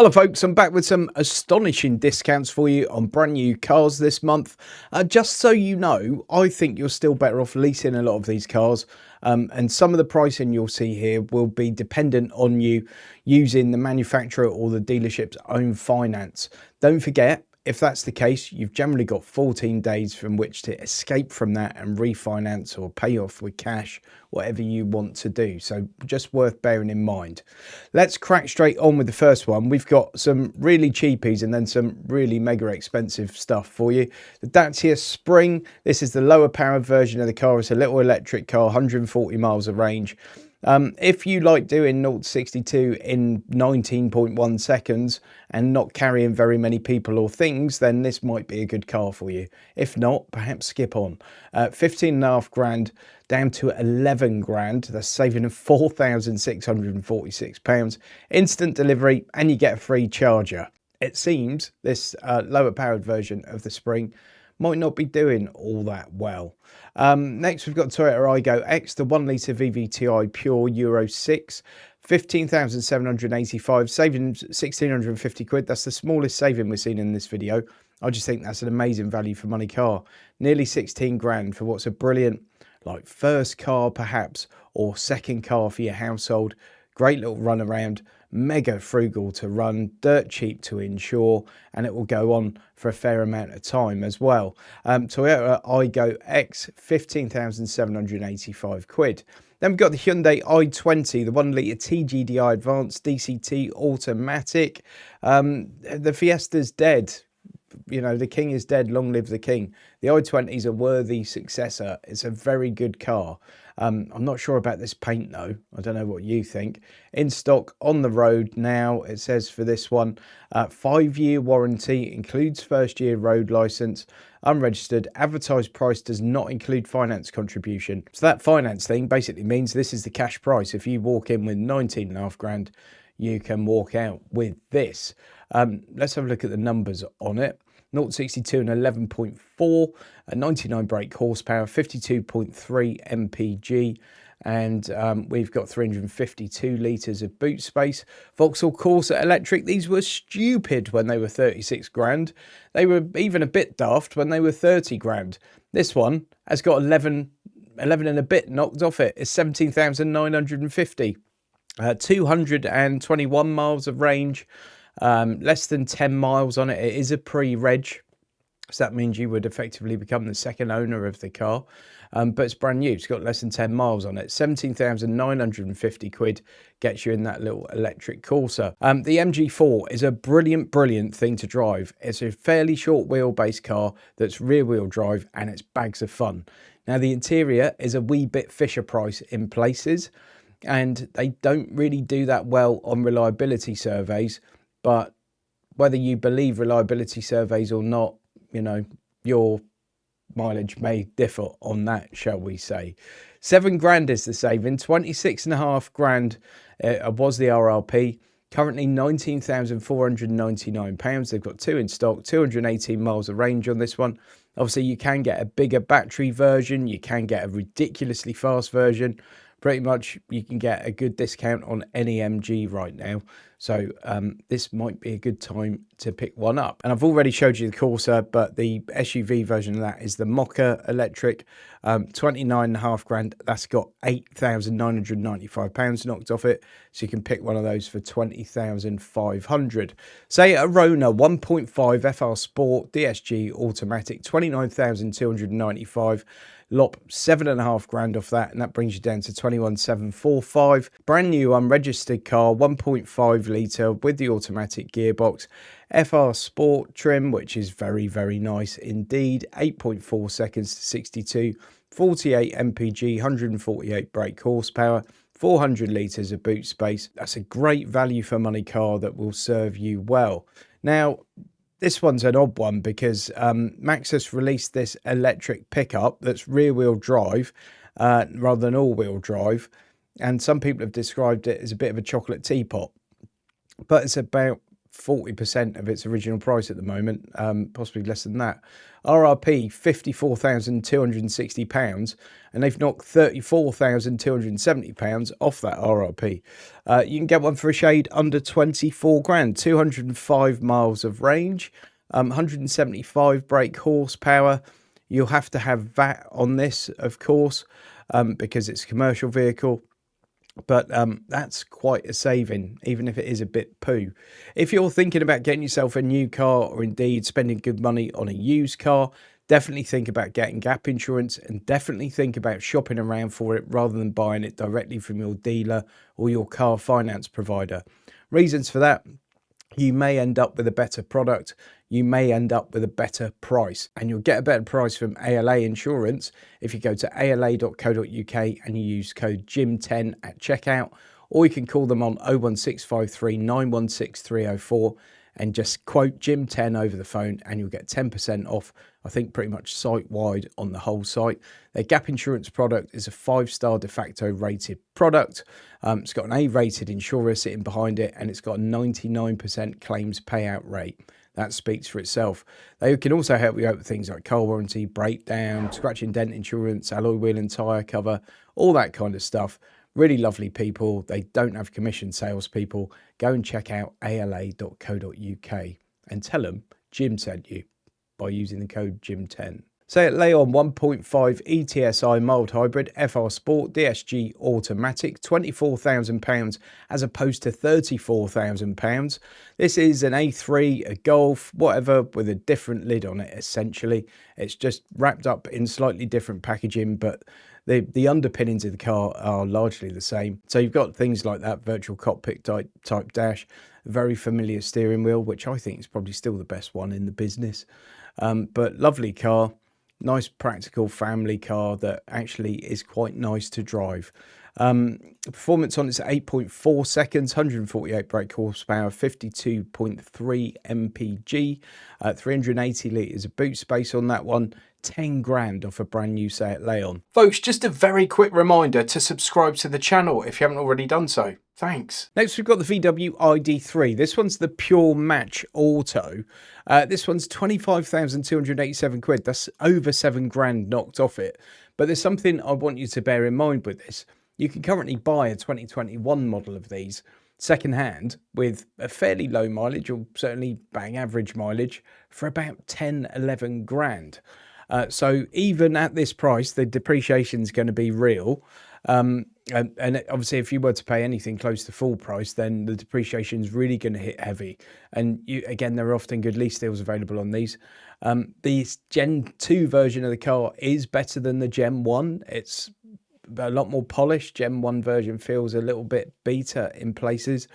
Hello folks, I'm back with some astonishing discounts for you on brand new cars this month. Just so you know, I think you're still better off leasing a lot of these cars, and some of the pricing you'll see here will be dependent on you using the manufacturer or the dealership's own finance. Don't forget, if that's the case, you've generally got 14 days from which to escape from that and refinance or pay off with cash, whatever you want to do. So just worth bearing in mind. Let's crack straight on with the first one. We've got some really cheapies and then some really mega expensive stuff for you. The 𝙇𝙄𝙉𝙆𝙎. This is the lower powered version of the car. It's a little electric car, 140 miles of range. If you like doing 0 to 62 in 19.1 seconds and not carrying very many people or things, then this might be a good car for you. If not, perhaps skip on. 15.5 grand down to 11 grand. That's saving of £4,646. Instant delivery, and you get a free charger. It seems this lower powered version of the Spring might not be doing all that well. Next, we've got Toyota 𝙇𝙄𝙁𝙁𝙄𝙇𝙄𝑗, the 1 litre VVTi pure Euro 6, 15,785, saving 1,650 quid. That's the smallest saving we've seen in this video. I just think that's an amazing value for money car. Nearly 16 grand for what's a brilliant, like, first car perhaps, or second car for your household. Great little run around, mega frugal to run, dirt cheap to insure, and it will go on for a fair amount of time as well. Toyota 𝙇𝙄𝙁𝙁𝙁, 15,785 quid. Then we've got the Hyundai i20, the 1 litre TGDI advanced DCT automatic. The Fiesta's dead. You know, the king is dead, long live the king. The i20 is a worthy successor. It's a very good car. I'm not sure about this paint though. I don't know what you think. In stock, on the road now, it says for this one, 5-year warranty, includes first year road licence, unregistered, advertised price does not include finance contribution. So that finance thing basically means this is the cash price. If you walk in with 19.5 grand, you can walk out with this. Let's have a look at the numbers on it. 0 to 62 and 11.4, 99 brake horsepower, 52.3 mpg, and we've got 352 litres of boot space. Vauxhall Corsa electric, these were stupid when they were 36 grand. They were even a bit daft when they were 30 grand. This one has got 11 and a bit knocked off it. It's 17,950. 221 miles of range. Less than 10 miles on it. It is a pre-reg, so that means you would effectively become the second owner of the car, but it's brand new. It's got less than 10 miles on it. 17,950 quid gets you in that little electric Corsa. The MG4 is a brilliant thing to drive. It's a fairly short wheelbase car that's rear wheel drive, and it's bags of fun. Now the interior is a wee bit Fisher Price in places, and they don't really do that well on reliability surveys. But whether you believe reliability surveys or not, you know, your mileage may differ on that, shall we say. 7 grand is the saving. 26.5 grand was the RRP. Currently £19,499. They've got 2 in stock, 218 miles of range on this one. Obviously, you can get a bigger battery version. You can get a ridiculously fast version. Pretty much you can get a good discount on any MG right now. So this might be a good time to pick one up. And I've already showed you the Corsa, but the SUV version of that is the Mokka electric. 29.5 grand. That's got £8,995 knocked off it. So you can pick one of those for 20,500. Say a Rona 1.5 FR Sport DSG automatic, 29,295. Lop 7.5 grand off that, and that brings you down to 21,745. Brand new unregistered car, 1.5 litre with the automatic gearbox, FR Sport trim, which is very nice indeed. 8.4 seconds to 62, 48 mpg, 148 brake horsepower, 400 litres of boot space. That's a great value for money car that will serve you well. Now, this one's an odd one because Maxus released this electric pickup that's rear-wheel drive rather than all-wheel drive, and some people have described it as a bit of a chocolate teapot, but it's about 40% of its original price at the moment, possibly less than that. RRP £54,260, and they've knocked £34,270 off that RRP. You can get one for a shade under 24 grand, 205 miles of range, 175 brake horsepower. You'll have to have VAT on this, of course, because it's a commercial vehicle. But that's quite a saving, even if it is a bit poo. If you're thinking about getting yourself a new car, or indeed spending good money on a used car, definitely think about getting gap insurance, and definitely think about shopping around for it rather than buying it directly from your dealer or your car finance provider. Reasons for that: you may end up with a better product, you may end up with a better price, and you'll get a better price from ALA Insurance if you go to ala.co.uk and you use code JIM10 at checkout, or you can call them on 01653 916 304 and just quote JIM10 over the phone, and you'll get 10% off, I think pretty much site-wide on the whole site. Their gap insurance product is a 5-star de facto rated product. It's got an A-rated insurer sitting behind it, and it's got a 99% claims payout rate. That speaks for itself. They can also help you out with things like car warranty, breakdown, scratch and dent insurance, alloy wheel and tyre cover, all that kind of stuff. Really lovely people. They don't have commission salespeople. Go and check out ala.co.uk and tell them Jim sent you by using the code JIM10. Seat Leon 1.5 ETSI mild hybrid FR Sport DSG automatic, £24,000 as opposed to £34,000. This is an A3, a Golf, whatever, with a different lid on it essentially. It's just wrapped up in slightly different packaging, but the underpinnings of the car are largely the same. So you've got things like that virtual cockpit type dash, very familiar steering wheel, which I think is probably still the best one in the business. But lovely car. Nice practical family car that actually is quite nice to drive. Performance on it's 8.4 seconds, 148 brake horsepower, 52.3 mpg, 380 litres of boot space on that one. 10 grand off a brand new Seat Leon. Folks, just a very quick reminder to subscribe to the channel if you haven't already done so. Thanks. Next, we've got the VW ID3. This one's the pure match auto. This one's 25,287 quid. That's over 7 grand knocked off it. But there's something I want you to bear in mind with this. You can currently buy a 2021 model of these second-hand with a fairly low mileage, or certainly bang average mileage, for about 10, 11 grand. So even at this price, the depreciation is going to be real. And obviously, if you were to pay anything close to full price, then the depreciation is really going to hit heavy. And again, there are often good lease deals available on these. The Gen 2 version of the car is better than the Gen 1. It's a lot more polished. Gen 1 version feels a little bit beta in places.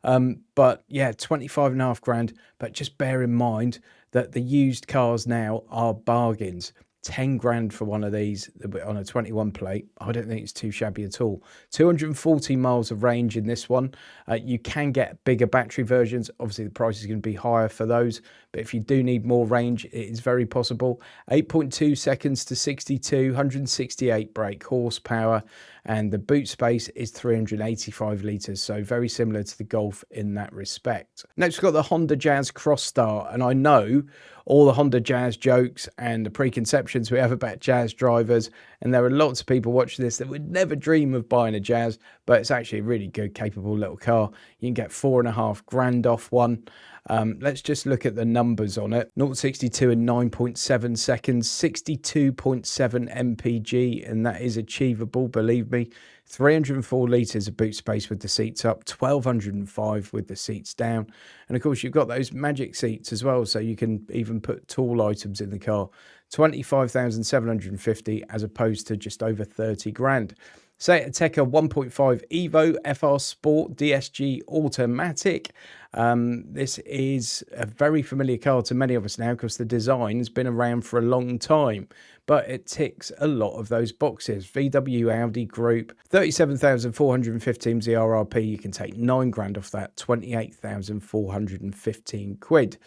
But yeah, 25.5 grand. But just bear in mind that the used cars now are bargains. 10 grand for one of these on a 21 plate. I don't think it's too shabby at all. 240 miles of range in this one. You can get bigger battery versions. Obviously, the price is going to be higher for those. But if you do need more range, it is very possible. 8.2 seconds to 62, 168 brake horsepower. And the boot space is 385 litres. So very similar to the Golf in that respect. Next, we've got the Honda Jazz Crossstar. And I know all the Honda Jazz jokes and the preconceptions we have about Jazz drivers, and there are lots of people watching this that would never dream of buying a Jazz, but it's actually a really good, capable little car. You can get 4.5 grand off one. Let's just look at the numbers on it. 0-62 in 9.7 seconds, 62.7 mpg, and that is achievable, believe me. 304 litres of boot space with the seats up, 1,205 with the seats down. And of course, you've got those magic seats as well, so you can even put tall items in the car. 25,750 as opposed to just over 30 grand. Seat Ateca 1.5 Evo FR Sport DSG automatic. This is a very familiar car to many of us now because the design has been around for a long time, but it ticks a lot of those boxes. VW Audi Group, 37,415 RRP. You can take 9 grand off that, 28,415 quid.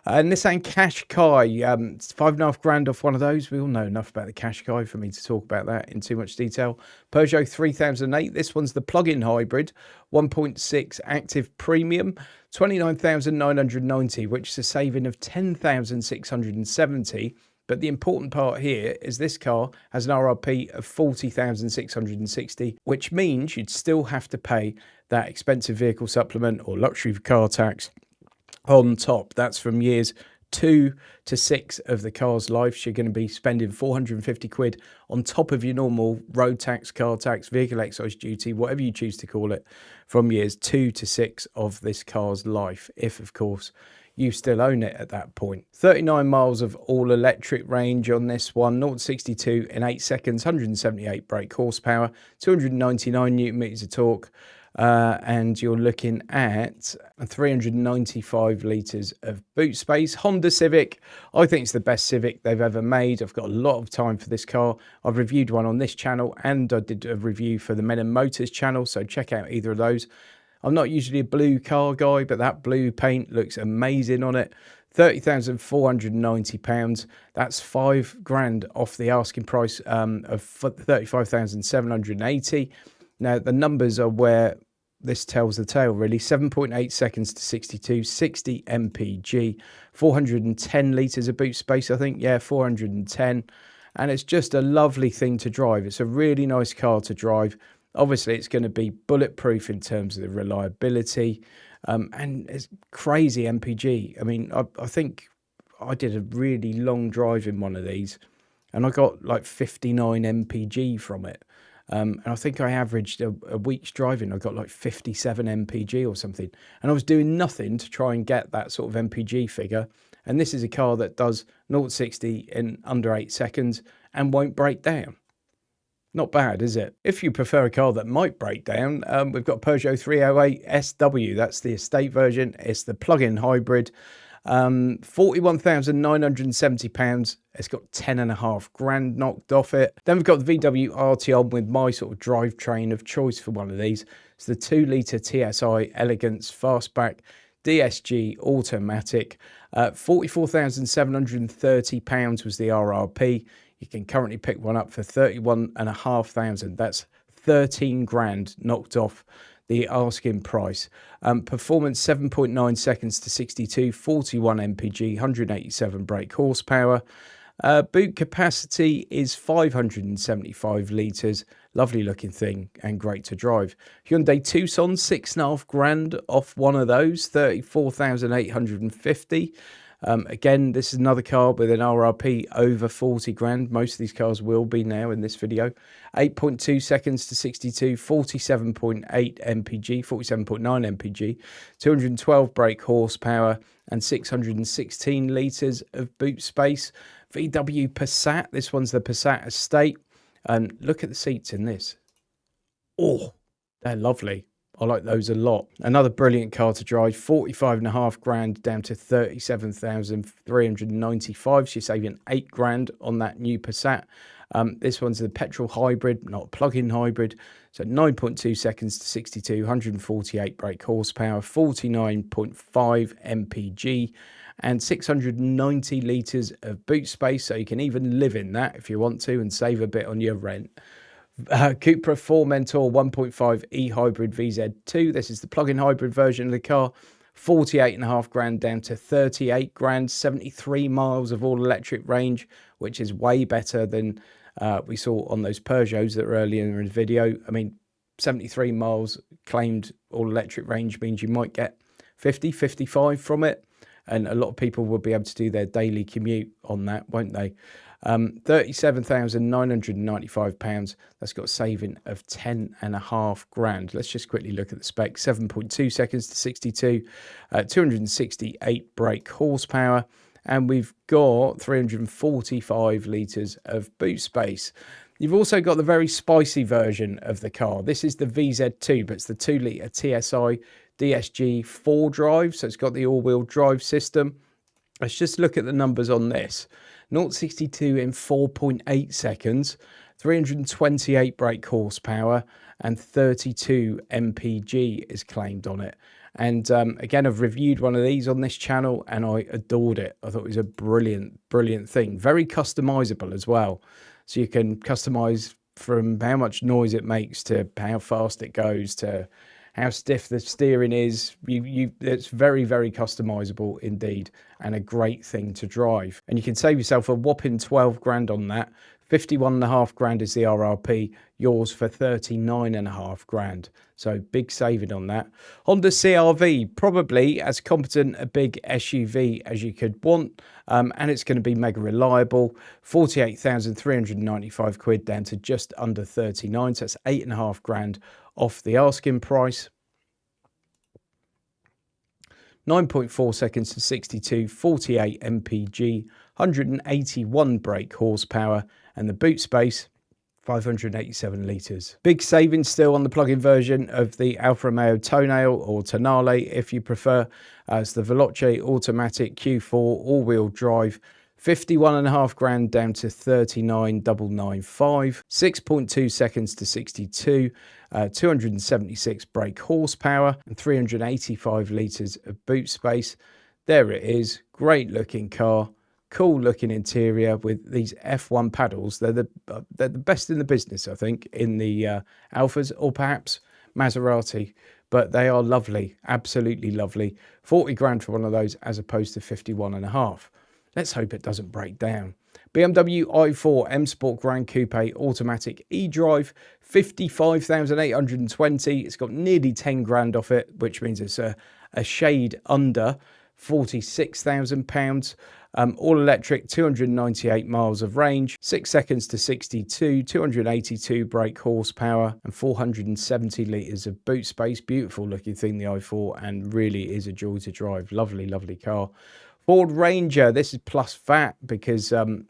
Nissan Qashqai, 5.5 grand off one of those. We all know enough about the Qashqai for me to talk about that in too much detail. Peugeot 3008, this one's the plug-in hybrid, 1.6 active premium, 29,990, which is a saving of 10,670. But the important part here is this car has an RRP of 40,660, which means you'd still have to pay that expensive vehicle supplement or luxury car tax on top. That's from years 2 to 6 of the car's life. So you're going to be spending 450 quid on top of your normal road tax, car tax, vehicle excise duty, whatever you choose to call it, from years 2 to 6 of this car's life, if of course you still own it at that point. 39 miles of all electric range on this one, 0 to 62 in 8 seconds, 178 brake horsepower, 299 newton meters of torque. And you're looking at 395 litres of boot space. Honda Civic, I think it's the best Civic they've ever made. I've got a lot of time for this car. I've reviewed one on this channel and I did a review for the Men and Motors channel, so check out either of those. I'm not usually a blue car guy, but that blue paint looks amazing on it. £30,490. That's £5,000 off the asking price of £35,780. Now, the numbers are where this tells the tale, really. 7.8 seconds to 62, 60 mpg, 410 litres of boot space, I think. Yeah, 410. And it's just a lovely thing to drive. It's a really nice car to drive. Obviously, it's going to be bulletproof in terms of the reliability. And it's crazy mpg. I mean, I think I did a really long drive in one of these, and I got like 59 mpg from it. And I think I averaged a week's driving. I got like 57 mpg or something. And I was doing nothing to try and get that sort of mpg figure. And this is a car that does 0 to 60 in under 8 seconds and won't break down. Not bad, is it? If you prefer a car that might break down, we've got Peugeot 308 SW. That's the estate version. It's the plug-in hybrid. £41,970. It's got 10.5 grand knocked off it. Then we've got the VW Arteon with my sort of drivetrain of choice for one of these. It's the 2-litre TSI Elegance Fastback DSG automatic. £44,730 was the RRP. You can currently pick one up for 31,500. That's 13 grand knocked off the asking price. Performance 7.9 seconds to 62, 41 mpg, 187 brake horsepower. Boot capacity is 575 litres. Lovely looking thing and great to drive. Hyundai Tucson, 6.5 grand off one of those, 34,850. Again, this is another car with an RRP over 40 grand. Most of these cars will be now in this video. 8.2 seconds to 62, 47.8 mpg, 47.9 mpg, 212 brake horsepower, and 616 litres of boot space. VW Passat, this one's the Passat Estate. And look at the seats in this. Oh, they're lovely. I like those a lot. Another brilliant car to drive. 45.5 grand down to 37,395. So you're saving 8 grand on that new Passat. This one's the petrol hybrid, not a plug-in hybrid. So 9.2 seconds to 62, 148 brake horsepower, 49.5 mpg, and 690 litres of boot space. So you can even live in that if you want to and save a bit on your rent. Cupra Formentor 1.5 e-hybrid VZ2. This is the plug-in hybrid version of the car. 48.5 grand down to 38 grand, 73 miles of all-electric range, which is way better than we saw on those Peugeots that were earlier in the video. I mean, 73 miles claimed all-electric range means you might get 50, 55 from it. And a lot of people will be able to do their daily commute on that, won't they? £37,995. That's got a saving of 10.5 grand. Let's just quickly look at the specs. 7.2 seconds to 62, 268 brake horsepower, and we've got 345 litres of boot space. You've also got the very spicy version of the car. This is the VZ2, but it's the 2-litre TSI DSG 4-drive, so it's got the all-wheel drive system. Let's just look at the numbers on this. 0 to 62 in 4.8 seconds, 328 brake horsepower, and 32 mpg is claimed on it. And again, I've reviewed one of these on this channel and I adored it. I thought it was a brilliant, brilliant thing. Very customizable as well. So you can customize from how much noise it makes to how fast it goes to how stiff the steering is. It's very, very customizable indeed, and a great thing to drive. And you can save yourself a whopping 12 grand on that. 51.5 grand is the RRP, yours for 39.5 grand. So big saving on that. Honda CR-V, probably as competent a big SUV as you could want, and it's going to be mega reliable. 48,395 quid down to just under 39, so that's 8.5 grand off the asking price. 9.4 seconds to 62, 48 mpg, 181 brake horsepower, and the boot space 587 litres. Big savings still on the plug-in version of the Alfa Romeo Tonale, or Tonale if you prefer, as the 𝙇𝙄𝙁𝙁𝙄𝙇𝙄𝑖𝑉 Q4 all-wheel drive. 51.5 grand down to 39,995, 6.2 seconds to 62, 276 brake horsepower, and 385 litres of boot space. There it is. Great looking car. Cool looking interior with these F1 paddles. They're the best in the business, I think, in the Alphas, or perhaps Maserati, but they are lovely, absolutely lovely. 40 grand for one of those as opposed to 51.5. Let's hope it doesn't break down. BMW i4 M Sport Grand Coupe Automatic eDrive, 55,820. It's got nearly 10 grand off it, which means it's a shade under £46,000. All electric, 298 miles of range, 6 seconds to 62, 282 brake horsepower, and 470 litres of boot space. Beautiful looking thing, the i4, and really is a joy to drive. Lovely, lovely car. Ford Ranger, this is plus VAT because it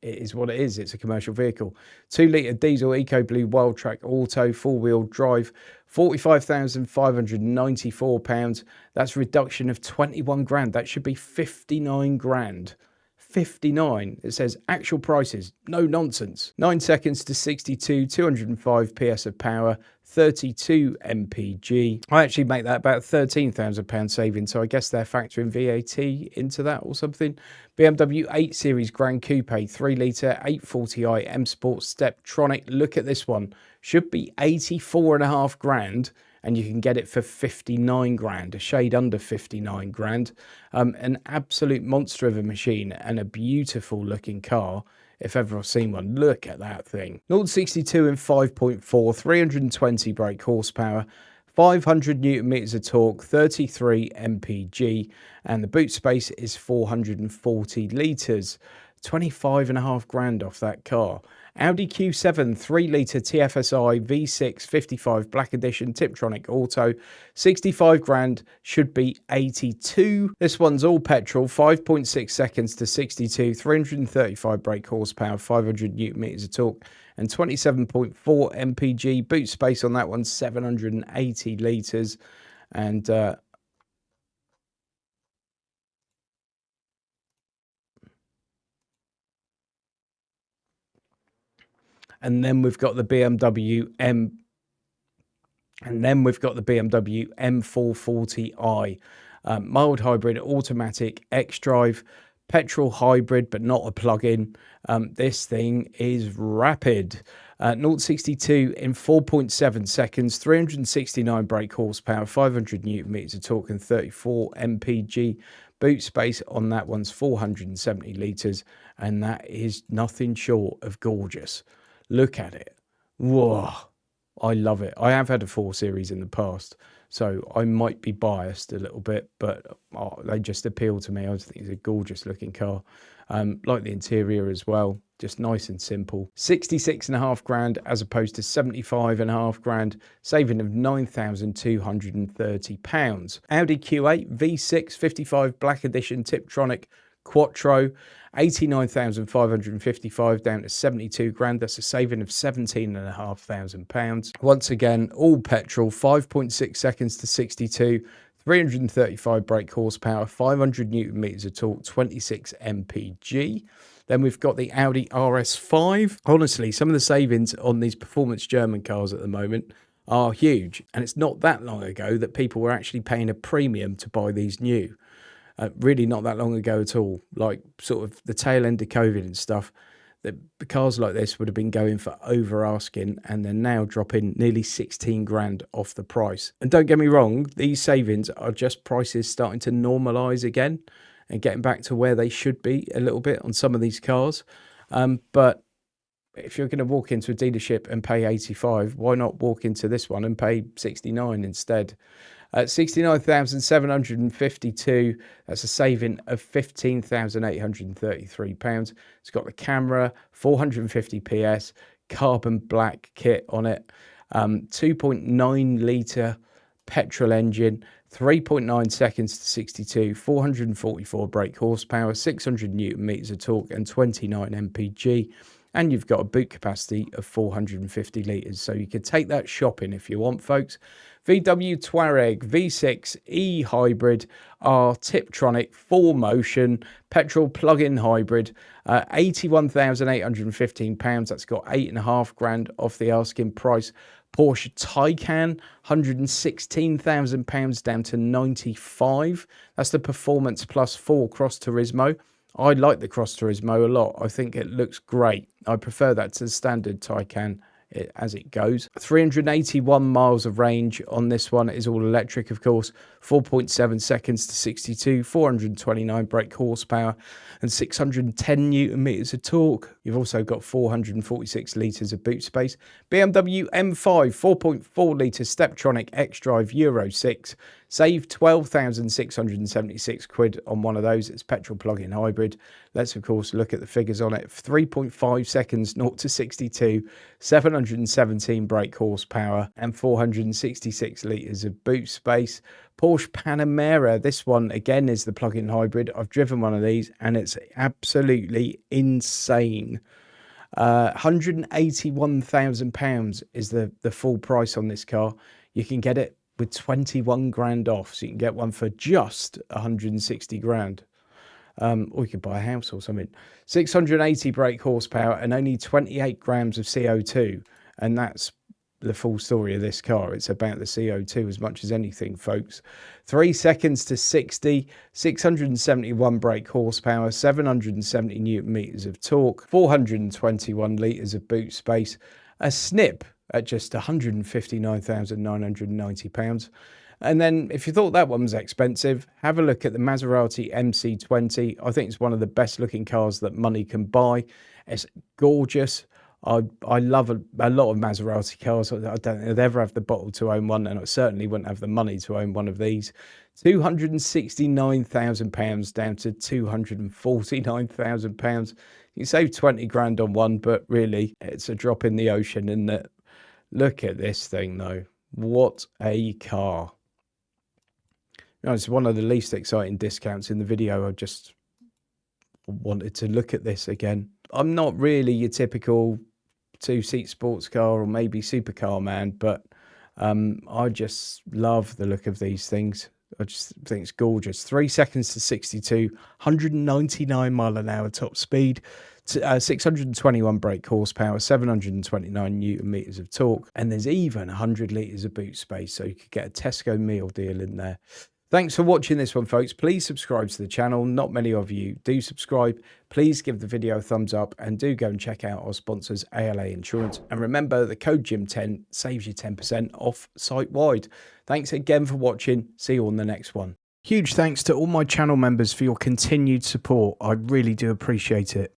is what it is. It's a commercial vehicle. 2-litre diesel EcoBlue Wildtrak Auto, 4-wheel drive, £45,594. That's a reduction of 21 grand. That should be 59 grand. 59. It says actual prices. No nonsense. 9 seconds to 62, 205 PS of power, 32 mpg. I actually make that about £13,000 saving, so I guess they're factoring VAT into that or something. BMW 8 Series Grand Coupe, 3-litre 840i M Sport Steptronic. Look at this one. Should be 84.5 grand. And you can get it for 59 grand, a shade under 59 grand. An absolute monster of a machine and a beautiful looking car, if ever I've seen one. Look at that thing. 0-62 in 5.4, 320 brake horsepower, 500 newton meters of torque, 33 mpg, and the boot space is 440 litres. 25.5 grand off that car. Audi Q7 3-litre TFSI V6 55 Black Edition Tiptronic Auto, 65 grand, should be 82. This one's all petrol, 5.6 seconds to 62, 335 brake horsepower, 500 newton meters of torque, and 27.4 mpg. Boot space on that one, 780 litres, and then we've got the BMW M440i, mild hybrid, automatic, xDrive, petrol hybrid, but not a plug-in. This thing is rapid. 0-62 in 4.7 seconds, 369 brake horsepower, 500 newton meters of torque, and 34 mpg. Boot space on that one's 470 litres, and that is nothing short of gorgeous. Look at it. Whoa, I love it. I have had a 4 Series in the past, so I might be biased a little bit, but they just appeal to me. I just think it's a gorgeous looking car. Like the interior as well, just nice and simple. 66.5 grand as opposed to 75.5 grand, saving of £9,230. Audi Q8 V6 55 Black Edition Tiptronic Quattro, 89,555 down to 72 grand. That's a saving of £17,500. Once again, all petrol, 5.6 seconds to 62, 335 brake horsepower, 500 newton meters of torque, 26 mpg. Then we've got the Audi RS5. Honestly, some of the savings on these performance German cars at the moment are huge, and it's not that long ago that people were actually paying a premium to buy these new. Really not that long ago at all, like sort of the tail end of COVID and stuff. the cars like this would have been going for over asking, and they're now dropping nearly 16 grand off the price. And don't get me wrong, these savings are just prices starting to normalise again and getting back to where they should be a little bit on some of these cars. But if you're going to walk into a dealership and pay 85, why not walk into this one and pay 69 instead? 69,752. That's a saving of £15,833. It's got the camera, 450 PS, carbon black kit on it, 2.9 litre petrol engine, 3.9 seconds to 62, 444 brake horsepower, 600 newton meters of torque, and 29 mpg. And you've got a boot capacity of 450 litres. So you could take that shopping if you want, folks. VW Touareg V6 e-hybrid R Tiptronic 4Motion petrol plug-in hybrid, £81,815. That's got £8.5 grand off the asking price. Porsche Taycan, £116,000 down to 95. That's the Performance Plus 4 Cross Turismo. I like the Cross Turismo a lot. I think it looks great. I prefer that to the standard Taycan as it goes. 381 miles of range on this one. It is all electric, of course. 4.7 seconds to 62, 429 brake horsepower, and 610 newton meters of torque. You've also got 446 litres of boot space. BMW M5 4.4 litre Steptronic xDrive Euro 6. Save 12,676 quid on one of those. It's petrol plug-in hybrid. Let's, of course, look at the figures on it. 3.5 seconds, 0 to 62, 717 brake horsepower, and 466 litres of boot space. Porsche Panamera. This one, again, is the plug-in hybrid. I've driven one of these, and it's absolutely insane. £181,000 is the full price on this car. You can get it with 21 grand off, so you can get one for just 160 grand. Or you could buy a house or something. 680 brake horsepower and only 28 grams of CO2, and that's the full story of this car. It's about the CO2 as much as anything, folks. 3 seconds to 60, 671 brake horsepower, 770 newton meters of torque, 421 litres of boot space, a snip at just £159,990. And then if you thought that one was expensive, have a look at the Maserati MC20. I think it's one of the best looking cars that money can buy. It's gorgeous. I love a lot of Maserati cars. I don't think I'd ever have the bottle to own one, and I certainly wouldn't have the money to own one of these. £269,000 down to £249,000. You save 20 grand on one, but really it's a drop in the ocean, isn't it? Look at this thing, though. What a car. You know, it's one of the least exciting discounts in the video. I just wanted to look at this again. I'm not really your typical two-seat sports car or maybe supercar man, but I just love the look of these things. I just think it's gorgeous. 3 seconds to 62, 199 mile an hour top speed, 621 brake horsepower, 729 newton meters of torque, and there's even 100 litres of boot space, so you could get a Tesco meal deal in there. Thanks for watching this one, folks. Please subscribe to the channel. Not many of you do subscribe. Please give the video a thumbs up, and do go and check out our sponsors, ALA Insurance. And remember, the code GYM10 saves you 10% off site-wide. Thanks again for watching. See you on the next one. Huge thanks to all my channel members for your continued support. I really do appreciate it.